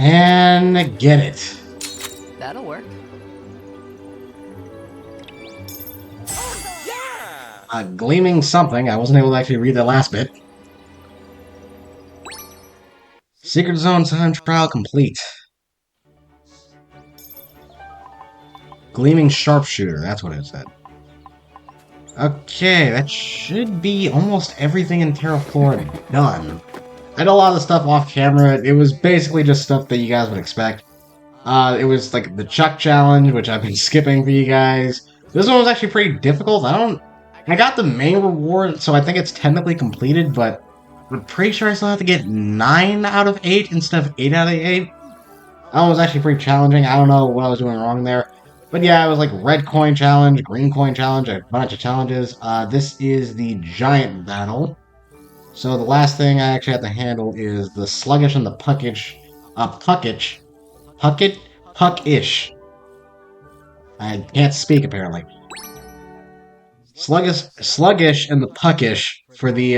And get it. That'll work. Gleaming something. I wasn't able to actually read the last bit. Secret Zone time trial complete. Gleaming Sharpshooter, that's what it said. Okay, that should be almost everything in Terra Florida done. I did a lot of the stuff off camera. It was basically just stuff that you guys would expect. It was like the Chuck Challenge, which I've been skipping for you guys. This one was actually pretty difficult. I got the main reward, so I think it's technically completed, but I'm pretty sure I still have to get 9 out of 8 instead of 8 out of 8. That one was actually pretty challenging. I don't know what I was doing wrong there. But yeah, it was like red coin challenge, green coin challenge, a bunch of challenges. This is the giant battle. So the last thing I actually have to handle is the sluggish and the puckish. Puckish. I can't speak apparently. Sluggish and the puckish for the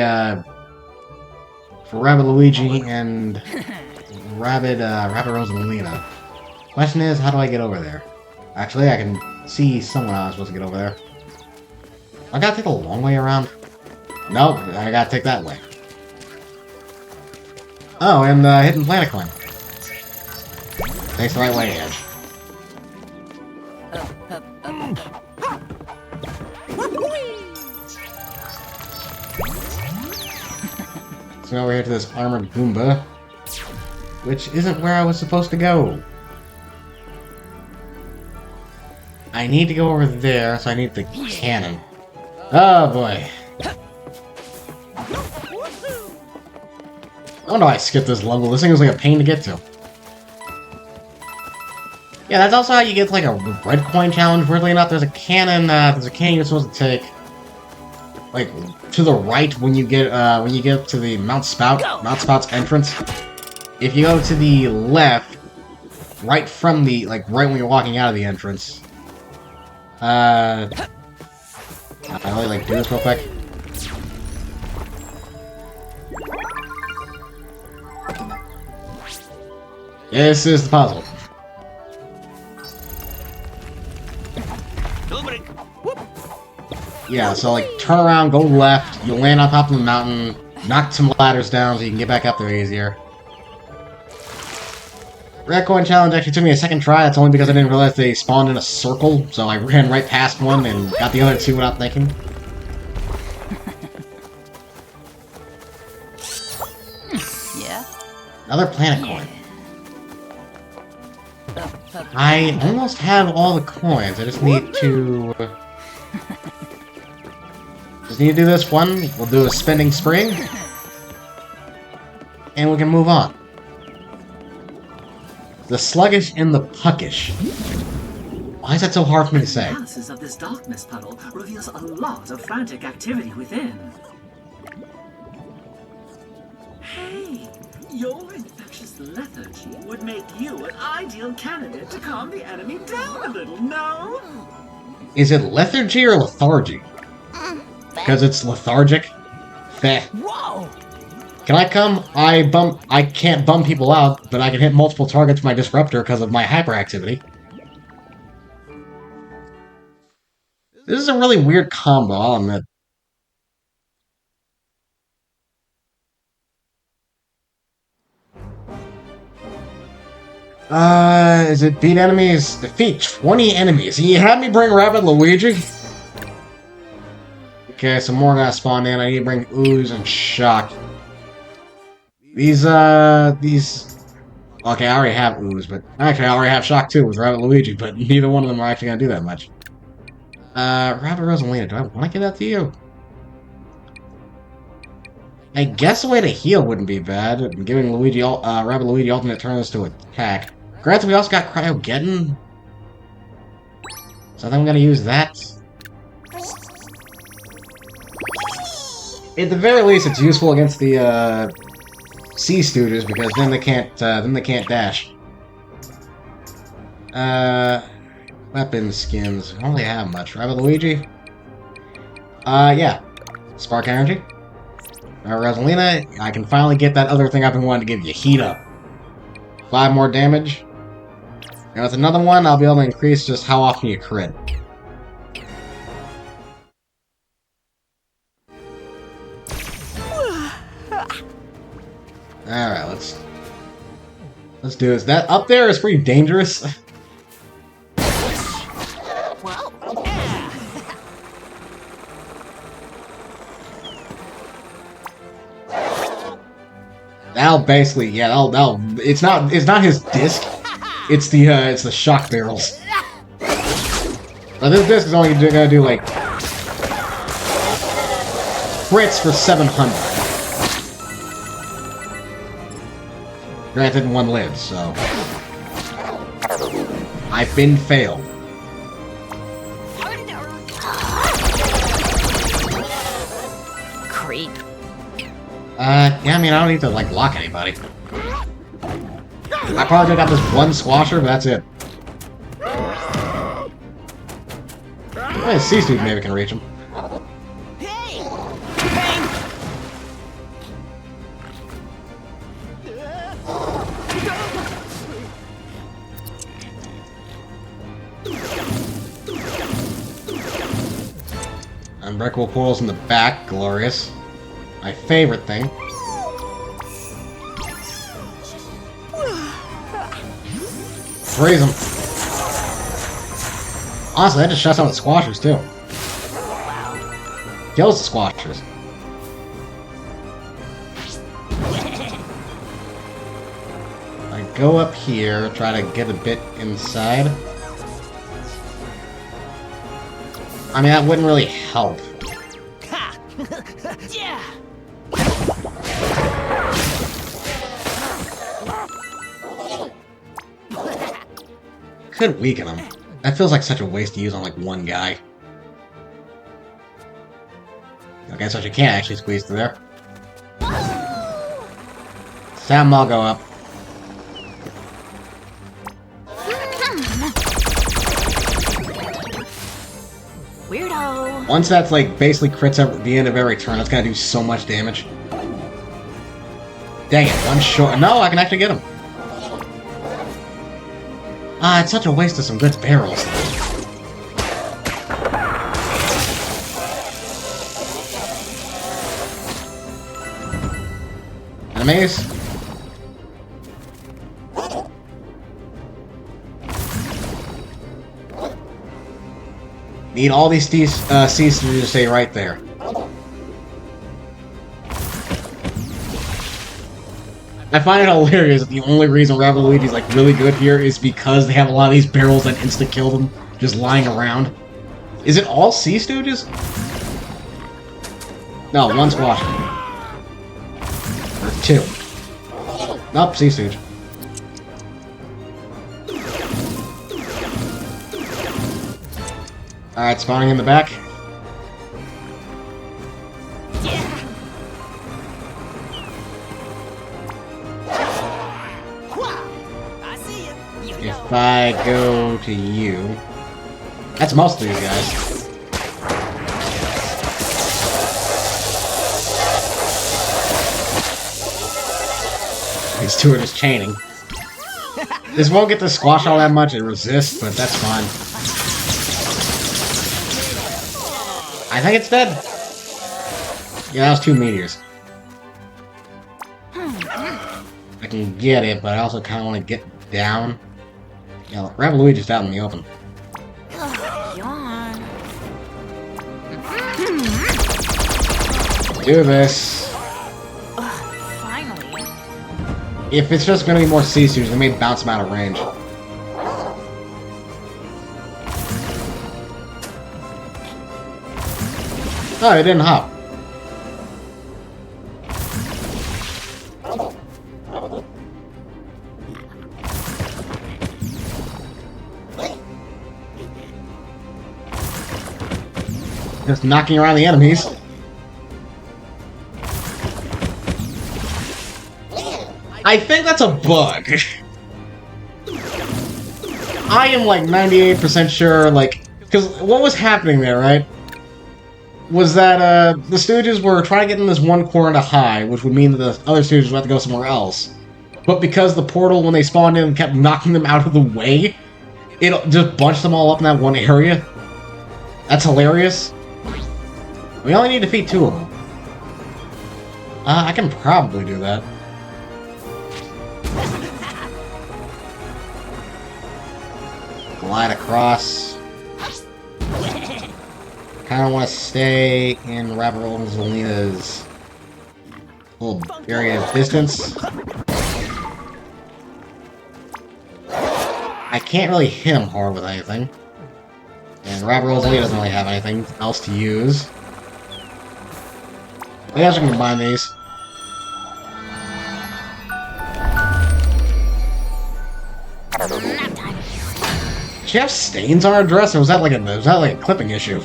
for Rabbid Luigi and Rabbid Rosalina. Question is, how do I get over there? Actually, I can see someone I was supposed to get over there. I gotta take the long way around? Nope, I gotta take that way. Oh, and the hidden planet coin. Takes the right way, Edge. Let's go over here to this armored Goomba, which isn't where I was supposed to go. I need to go over there, so I need the cannon. Oh boy. Oh no, I skipped this level. This thing was like a pain to get to. Yeah, that's also how you get like a red coin challenge. Weirdly enough, there's a cannon you're supposed to take, like, to the right when you get to the Mount Spout's entrance. If you go to the left, right from the, like, right when you're walking out of the entrance. I really like do this real quick. This is the puzzle. Yeah, so like turn around, go left, you'll land on top of the mountain, knock some ladders down so you can get back up there easier. Red coin challenge actually took me a second try. That's only because I didn't realize they spawned in a circle, so I ran right past one and got the other two without thinking. Yeah. Another planet coin. I almost have all the coins. I just need to do this one. We'll do a spending spree, and we can move on. The sluggish and the puckish. Why is that so hard for me to say? The analysis of this darkness puddle reveals a lot of frantic activity within. Hey, your infectious lethargy would make you an ideal candidate to calm the enemy down a little, no? Is it lethargy or lethargy? Because it's lethargic? Feh. Whoa! Can I come? I can't bum people out, but I can hit multiple targets with my disruptor because of my hyperactivity. This is a really weird combo, I'll admit. Is it beat enemies? Defeat 20 enemies. You had me bring Rabbid Luigi? Okay, some more guys spawned in. I need to bring Ooze and Shock. These... Okay, I already have Ooze, but... Actually, I already have Shock too with Rabbid Luigi, but neither one of them are actually gonna do that much. Rabbid Rosalina, do I want to give that to you? I guess a way to heal wouldn't be bad. Giving Rabbid Luigi alternate turns to attack. Granted, we also got Cryogeddon. So I think I'm gonna use that. At the very least, it's useful against the Sea Stooges because then they can't dash. Weapon skins. I don't really have much. Rabbid Luigi. Yeah. Spark Energy. Rosalina, I can finally get that other thing I've been wanting to give you. Heat Up. 5 more damage. And with another one, I'll be able to increase just how often you crit. Alright, let's do this. That up there is pretty dangerous. That'll basically, yeah, that'll it's not his disc. It's the shock barrels. Now this disc is only gonna do like crits for 700. Granted, 1 lives, so I've been failed. Creep. Yeah, I mean, I don't need to, like, lock anybody. I probably got this 1 squasher, but that's it. Well, Sea Stooge maybe can reach him. Unbreakable portals in the back, glorious. My favorite thing. Freeze them. Honestly, that just shuts down the squashers too. Kills the squashers. I go up here, try to get a bit inside. I mean, that wouldn't really help. Could weaken him. That feels like such a waste to use on like 1 guy. Okay, so she can't actually squeeze through there. Sam, I'll go up. Weirdo. Once that's like basically crits at the end of every turn, that's gonna do so much damage. Dang it, 1 short. No, I can actually get him. Ah, it's such a waste of some good barrels. Enemies? Need all these sea stooges to stay right there. I find it hilarious that the only reason Rabbids like really good here is because they have a lot of these barrels that insta-kill them just lying around. Is it all Sea Stooges? No, 1 squash. Or 2. Nope, Sea Stooge. Alright, spawning in the back. If I go to you... That's most of these guys. These 2 are just chaining. This won't get to squash all that much, it resists, but that's fine. I think it's dead. Yeah, that was 2 meteors. I can get it, but I also kind of want to get down. Yeah, Rabbids out in the open. Yawn. Do this. Finally. If it's just going to be more Sea Stooges, they may bounce them out of range. Oh, it didn't hop. Just knocking around the enemies. I think that's a bug. I am like 98% sure, like, because what was happening there, right? Was that the Stooges were trying to get in this one corner to hide, which would mean that the other Stooges would have to go somewhere else. but because the portal, when they spawned in, kept knocking them out of the way, it just bunched them all up in that one area. That's hilarious. We only need to defeat 2 of them. I can probably do that. Glide across. Kind of want to stay in Rabbids' little area of distance. I can't really hit him hard with anything. And Rabbids doesn't really have anything else to use. I guess I can combine these. Did she have stains on her dress, or was that like a clipping issue?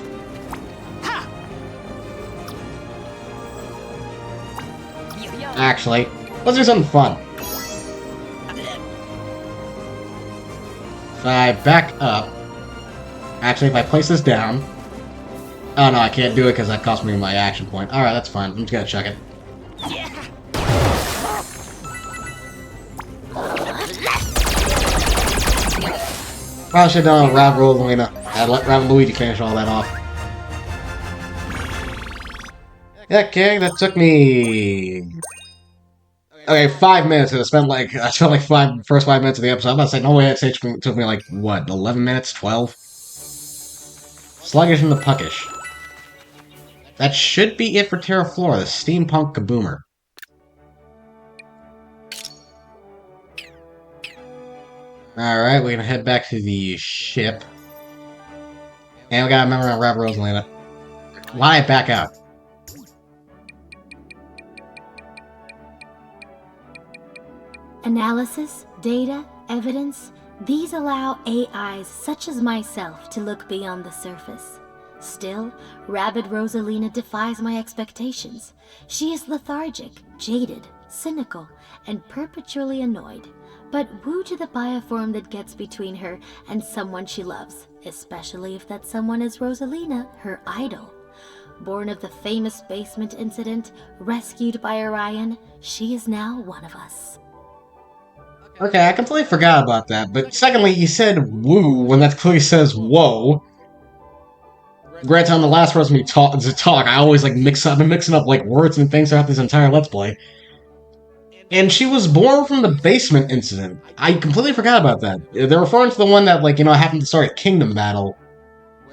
Actually, let's do something fun. If I back up... Actually, if I place this down... Oh no, I can't do it because that cost me my action point. Alright, that's fine. I'm just gonna chuck it. Probably should have done a Rabbids. I'd let Luigi finish all that off. Okay, that took me... Okay, 5 minutes. I spent like first 5 minutes of the episode. I'm about to say no way that stage took me like what, 11 minutes, 12. Sluggish and the Puckish. That should be it for Terra Flora, the Steampunk Kaboomer. Alright, we're gonna head back to the ship. And we gotta remember on Rabbids. Why back out? Analysis, data, evidence, these allow AIs such as myself to look beyond the surface. Still, Rabbid Rosalina defies my expectations. She is lethargic, jaded, cynical, and perpetually annoyed. But woe to the bioform that gets between her and someone she loves, especially if that someone is Rosalina, her idol. Born of the famous basement incident, rescued by Orion, she is now one of us. Okay, I completely forgot about that, but secondly, you said woo when that clearly says whoa. Granted, I'm the last person to talk. I always like I've been mixing up like words and things throughout this entire Let's Play. And she was born from the basement incident. I completely forgot about that. They're referring to the one that, like, happened to start a Kingdom Battle.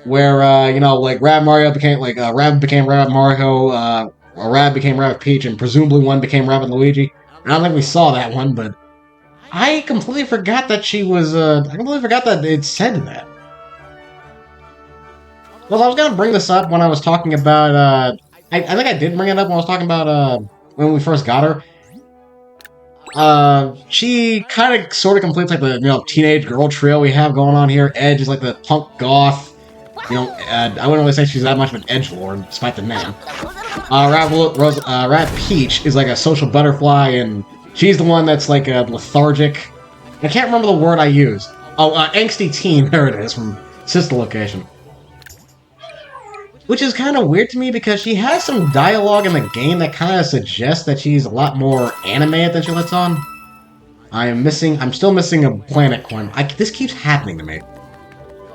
Where, like, Rabbid became Rabbid Mario, Rabbid became Rabbid Peach, and presumably one became Rabbid Luigi. I don't think we saw that one, but I completely forgot that she was, I completely forgot that it said that. Well, I was gonna bring this up when I was talking about, I think I did bring it up when I was talking about, when we first got her. She kind of sort of completes like the, teenage girl trio we have going on here. Edge is like the punk goth. I wouldn't really say she's that much of an edgelord, despite the name. Rabbid Peach is like a social butterfly, and she's the one that's like lethargic. I can't remember the word I used. Oh, angsty teen. There it is, from Sister Location. Which is kind of weird to me because she has some dialogue in the game that kind of suggests that she's a lot more animated than she lets on. I'm still missing a planet coin. This keeps happening to me.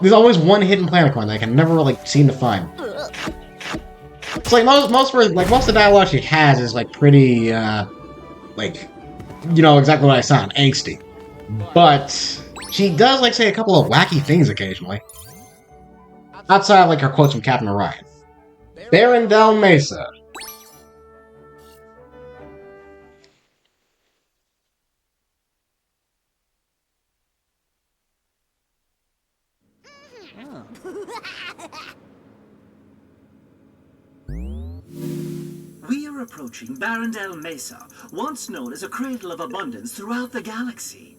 There's always one hidden planet coin that I can never like seem to find. It's like most of the dialogue she has is like pretty exactly what I sound, angsty. But she does like say a couple of wacky things occasionally. Outside of like her quotes from Captain Orion. Barondel Mesa. We are approaching Barondel Mesa, once known as a cradle of abundance throughout the galaxy.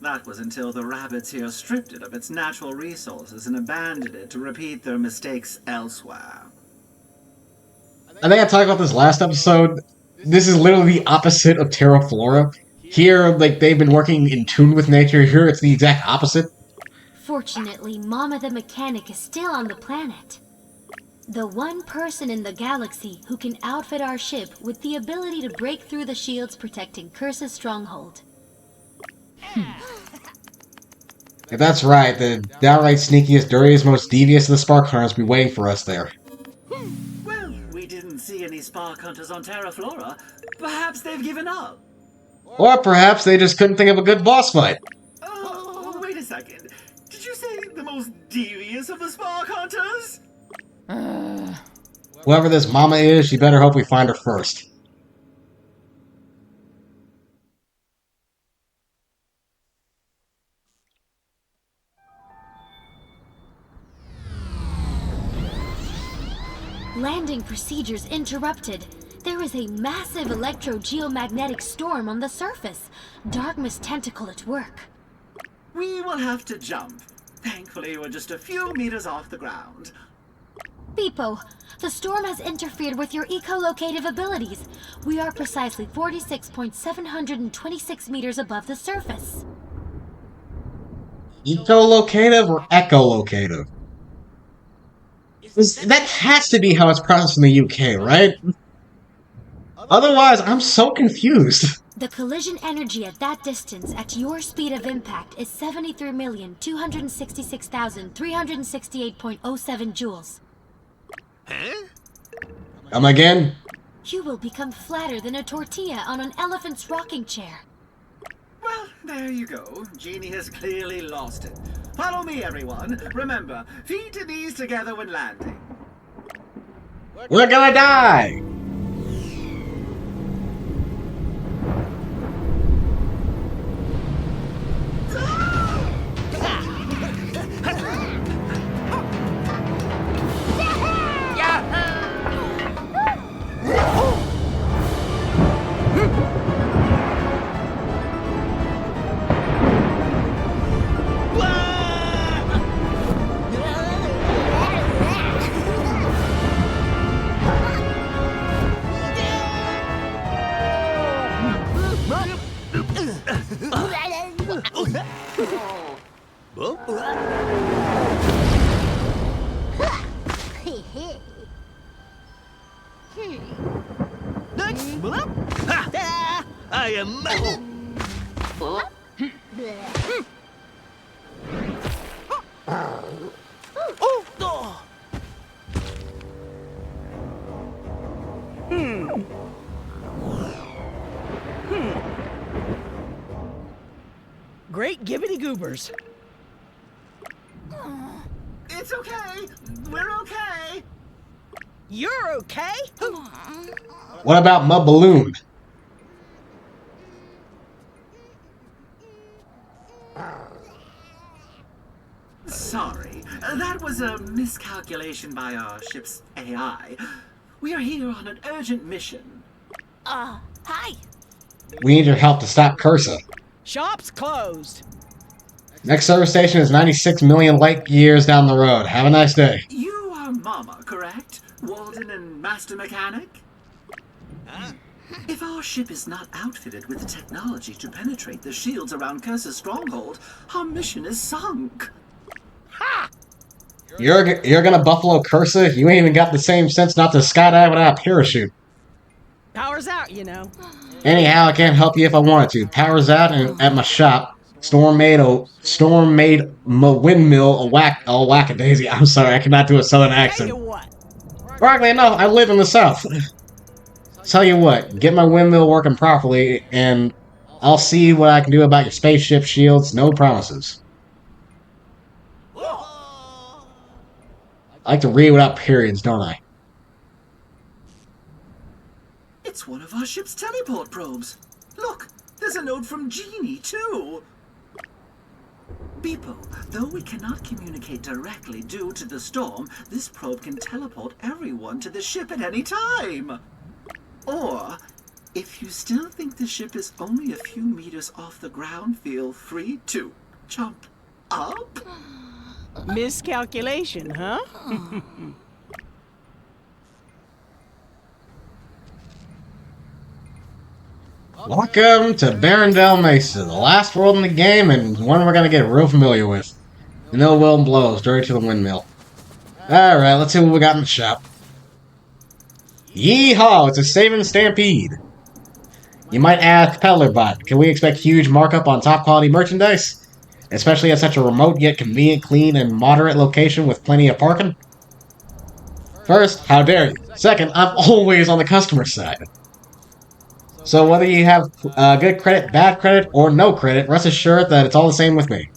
That was until the Rabbids here stripped it of its natural resources and abandoned it to repeat their mistakes elsewhere. I think I talked about this last episode. This is literally the opposite of Terra Flora. Here, like, they've been working in tune with nature. Here, it's the exact opposite. Fortunately, Mama the Mechanic is still on the planet. The one person in the galaxy who can outfit our ship with the ability to break through the shields protecting Curse's stronghold. If that's right, the downright sneakiest, dirtiest, most devious of the spark hunters will be waiting for us there. Well, we didn't see any spark hunters on Terra Flora. Perhaps they've given up. Or perhaps they just couldn't think of a good boss fight. Oh, wait a second. Did you say the most devious of the spark hunters? Whoever this mama is, you better hope we find her first. Landing procedures interrupted. There is a massive electro-geomagnetic storm on the surface. Darkness tentacle at work. We will have to jump. Thankfully, we're just a few meters off the ground. Beepo, the storm has interfered with your echolocative abilities. We are precisely 46.726 meters above the surface. Echolocative or echolocative? That has to be how it's processed in the UK, right? Otherwise, I'm so confused. The collision energy at that distance at your speed of impact is 73,266,368.07 joules. Huh? Come again? You will become flatter than a tortilla on an elephant's rocking chair. Well, there you go. Genie has clearly lost it. Follow me, everyone. Remember, feet and knees together when landing. We're gonna die! I am. Great gibbity goobers. It's okay. We're okay. You're okay? What about my balloon? Sorry, that was a miscalculation by our ship's AI. We are here on an urgent mission. Hi. We need your help to stop Cursa. Shop's closed. Next service station is 96 million light years down the road. Have a nice day. You are Mama, correct? Walden and Master Mechanic? If our ship is not outfitted with the technology to penetrate the shields around Cursa's stronghold, our mission is sunk. You're gonna Buffalo Cursa? You ain't even got the same sense not to skydive without a parachute. Power's out, you know. Anyhow, I can't help you if I wanted to. Power's out and at my shop. Storm made windmill a whack-a-daisy. I'm sorry, I cannot do a southern Tell accent. you what. Frankly enough, I live in the south. Tell you what, get my windmill working properly, and I'll see what I can do about your spaceship shields. No promises. I like to read without periods, don't I? It's one of our ship's teleport probes. Look, there's a note from Genie, too. Beepo, though we cannot communicate directly due to the storm, this probe can teleport everyone to the ship at any time. Or, if you still think the ship is only a few meters off the ground, feel free to jump up. Miscalculation, huh? Welcome to Barrendale Mesa, the last world in the game, and one we're gonna get real familiar with. The no wind blows, dirty to the windmill. Alright, let's see what we got in the shop. Yeehaw, it's a saving stampede. You might ask, Peddlerbot, can we expect huge markup on top quality merchandise? Especially at such a remote yet convenient, clean, and moderate location with plenty of parking? First, how dare you? Second, I'm always on the customer side. So whether you have good credit, bad credit, or no credit, rest assured that it's all the same with me.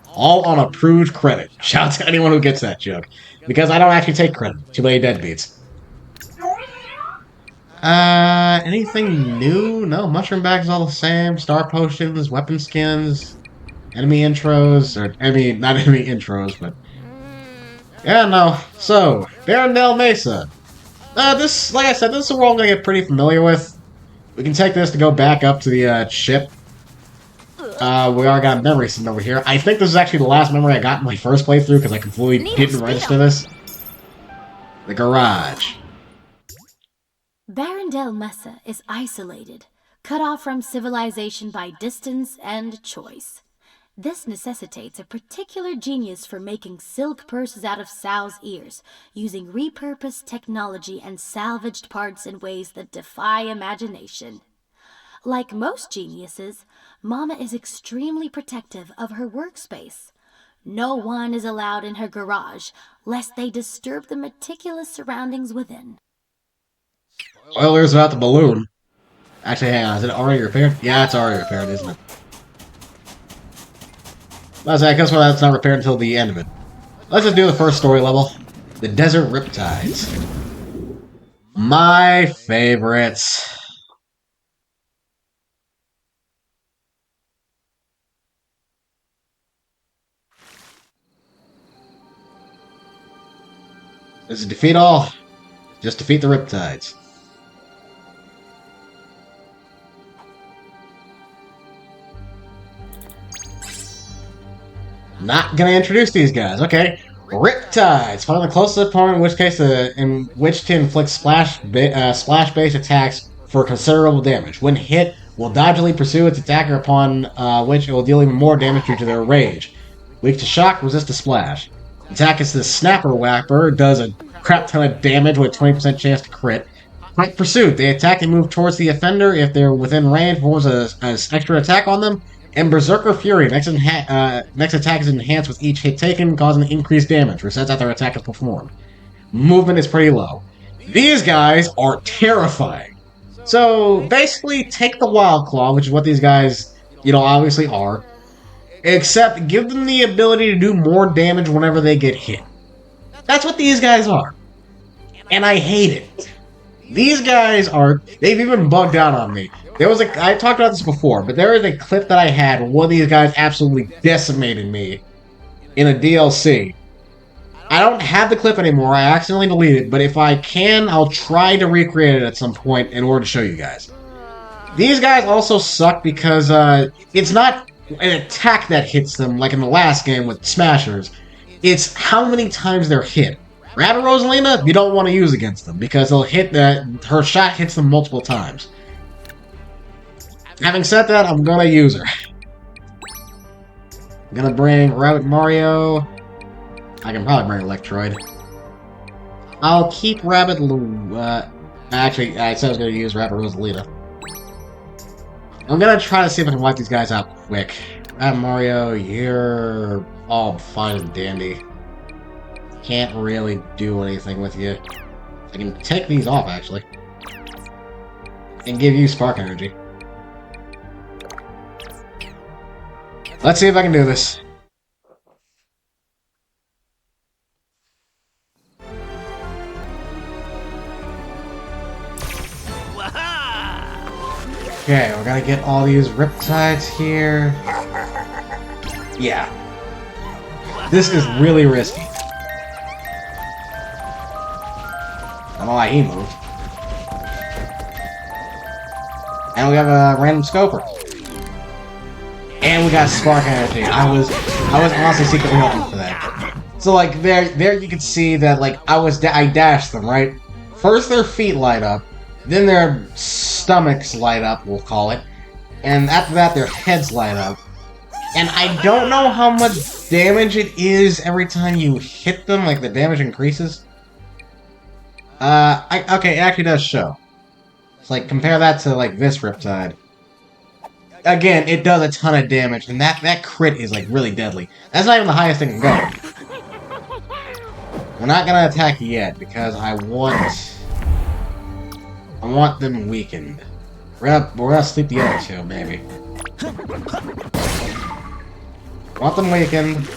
All on approved credit. Shout out to anyone who gets that joke. Because I don't actually take credit. Too many deadbeats. Anything new? No, mushroom bags all the same. Star potions, weapon skins, enemy intros, or not enemy intros, but yeah, no. So, Barrendale Mesa. This, like I said, this is a world I'm gonna get pretty familiar with. We can take this to go back up to the ship. We already got a memory sitting over here. I think this is actually the last memory I got in my first playthrough because I completely didn't register this. The garage. Barrendale Mesa is isolated, cut off from civilization by distance and choice. This necessitates a particular genius for making silk purses out of sow's ears, using repurposed technology and salvaged parts in ways that defy imagination. Like most geniuses, Mama is extremely protective of her workspace. No one is allowed in her garage, lest they disturb the meticulous surroundings within. Spoilers about the balloon. Actually, hang on, is it already repaired? Yeah, it's already repaired, isn't it? I guess that's not repaired until the end of it. Let's just do the first story level. The Desert Riptides. My favorites. This is defeat all. Just defeat the Riptides. Not gonna introduce these guys. Okay, Riptides. Find the closest opponent, in which to inflict splash-based attacks for considerable damage. When hit, will dodgily pursue its attacker, upon which it will deal even more damage due to their rage. Weak to shock, resist to splash. Attack is the Snapper Whapper. Does a crap ton of damage with a 20% chance to crit. Quick Pursuit. They attack and move towards the offender. If they're within range, performs an extra attack on them. And Berserker Fury. Next attack is enhanced with each hit taken, causing increased damage. Resets after attack is performed. Movement is pretty low. These guys are terrifying. So, basically, take the Wild Claw, which is what these guys, obviously are. Except, give them the ability to do more damage whenever they get hit. That's what these guys are. And I hate it. These guys they've even bugged out on me. I talked about this before, but there is a clip that I had where one of these guys absolutely decimated me in a DLC. I don't have the clip anymore, I accidentally deleted it, but if I can, I'll try to recreate it at some point in order to show you guys. These guys also suck because it's not an attack that hits them like in the last game with Smashers. It's how many times they're hit. Rabbid Rosalina, you don't want to use against them because her shot hits them multiple times. Having said that, I'm gonna use her. I'm gonna bring Rabbid Mario. I can probably bring Electroid. I'll keep Rabbid actually, I said I was gonna use Rabbid Rosalina. I'm gonna try to see if I can wipe these guys out quick. Rabbid Mario, you're all fine and dandy. Can't really do anything with you. I can take these off, actually. And give you Spark Energy. Let's see if I can do this. Okay, we're gonna get all these Riptides here. Yeah. This is really risky. I don't know why he moved. And we have a random scoper. And we got Spark Energy. I was honestly secretly hoping for that. So like there you can see that like I dashed them, right? First their feet light up, then their stomachs light up, we'll call it, and after that their heads light up. And I don't know how much damage it is every time you hit them, like the damage increases. Okay, it actually does show. It's like, compare that to, like, this Riptide. Again, it does a ton of damage, and that crit is, like, really deadly. That's not even the highest thing can go. We're not gonna attack yet, because I want them weakened. We're gonna sleep the other two, maybe. Want them weakened.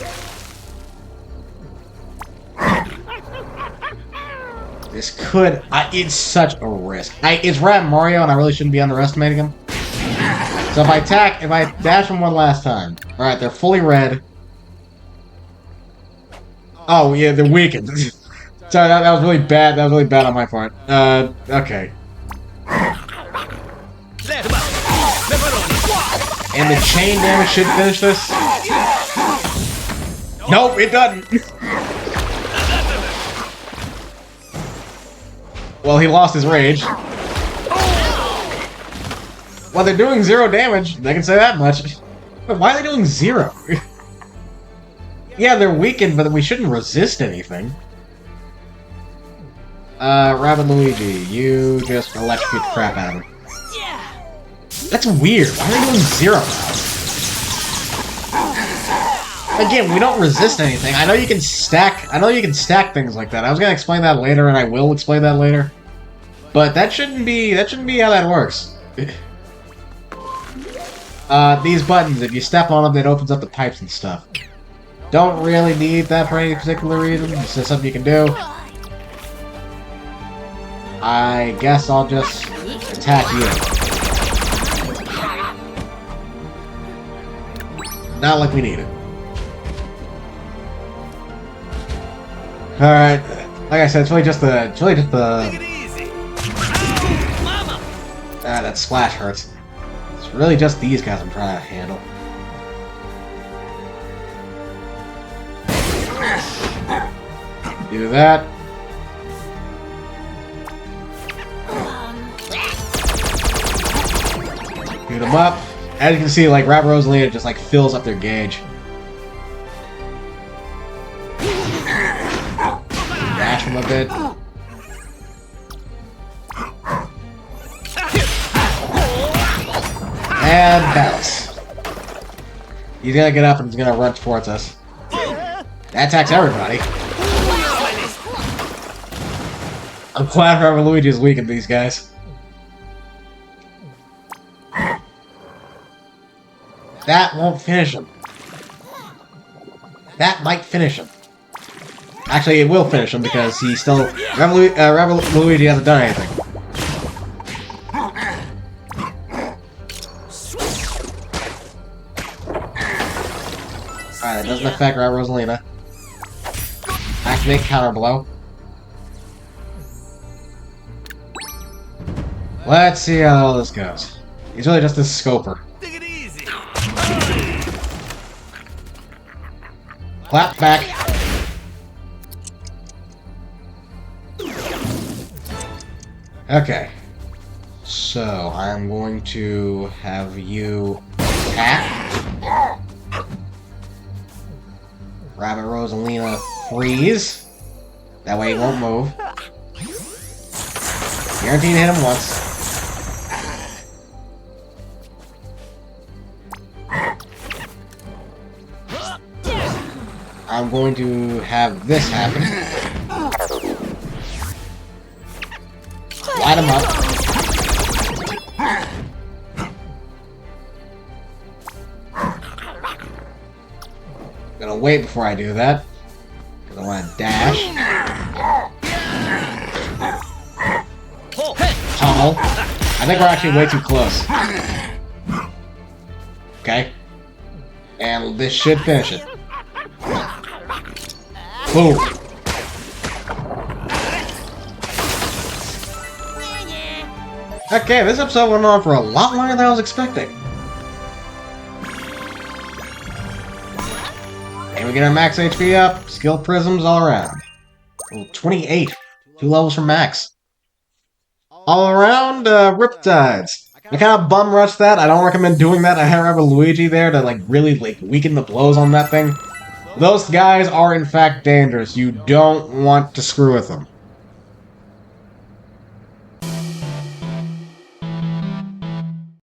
This could... it's such a risk. It's Rat Mario, and I really shouldn't be underestimating him. So if I dash them one last time. Alright, they're fully red. Oh, yeah, they're weakened. Sorry, that was really bad. That was really bad on my part. Okay. And the chain damage should finish this. Nope, it doesn't. Well, he lost his rage. Well, they're doing 0 damage. They can say that much. But why are they doing 0? Yeah, they're weakened, but we shouldn't resist anything. Rabbid Luigi, you just electrocute the crap out of him. That's weird. Why are they doing 0 now? Again, we don't resist anything. I know you can stack things like that. I was gonna explain that later, and I will explain that later. But that shouldn't be how that works. These buttons, if you step on them, it opens up the pipes and stuff. Don't really need that for any particular reason. It's just something you can do. I guess I'll just attack you. Not like we need it. Alright. Like I said, it's really just the... that splash hurts. It's really just these guys I'm trying to handle. Do that. Shoot them up. As you can see, like, Rabbids Rosalina just, like, fills up their gauge. Dash them a bit. And bounce. He's gonna get up and he's gonna run towards us. That attacks everybody. I'm glad Rabbids Luigi is weakened these guys. That won't finish him. That might finish him. Actually, it will finish him because he still... Rabbids Luigi hasn't done anything. Alright, it doesn't affect Rabbids Rosalina. Activate counter blow. Let's see how all this goes. He's really just a scoper. Clap back. Okay. So, I'm going to have you attack. Rabbids Rosalina freeze. That way he won't move. Guaranteed to hit him once. I'm going to have this happen. Light him up. Gonna wait before I do that. Because I want to dash. Tunnel. I think we're actually way too close. Okay. And this should finish it. Boom. Okay, this episode went on for a lot longer than I was expecting. And we get our max HP up, skill prisms all around. Ooh, 28. 2 levels from max. All around, Riptides. I kind of bum rush that. I don't recommend doing that. I have a Luigi there to, like, really, like, weaken the blows on that thing. Those guys are, in fact, dangerous. You don't want to screw with them.